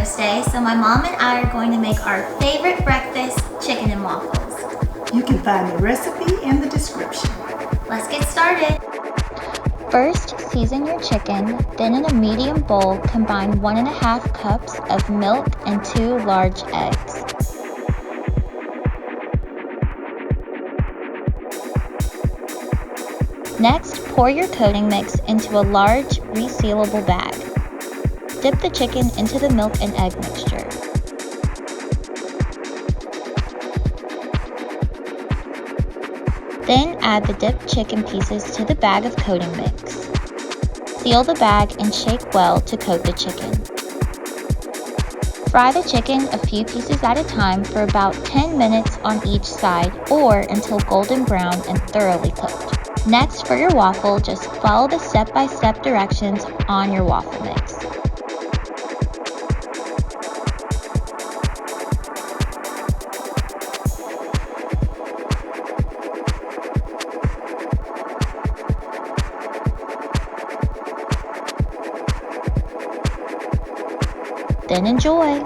Mother's Day, so my mom and I are going to make our favorite breakfast, chicken and waffles. You can find the recipe in the description. Let's get started. First, season your chicken, then in a medium bowl, combine 1.5 cups of milk and 2 large eggs. Next, pour your coating mix into a large, resealable bag. Dip the chicken into the milk and egg mixture. Then add the dipped chicken pieces to the bag of coating mix. Seal the bag and shake well to coat the chicken. Fry the chicken a few pieces at a time for about 10 minutes on each side or until golden brown and thoroughly cooked. Next, for your waffle, just follow the step-by-step directions on your waffle mix. Then enjoy!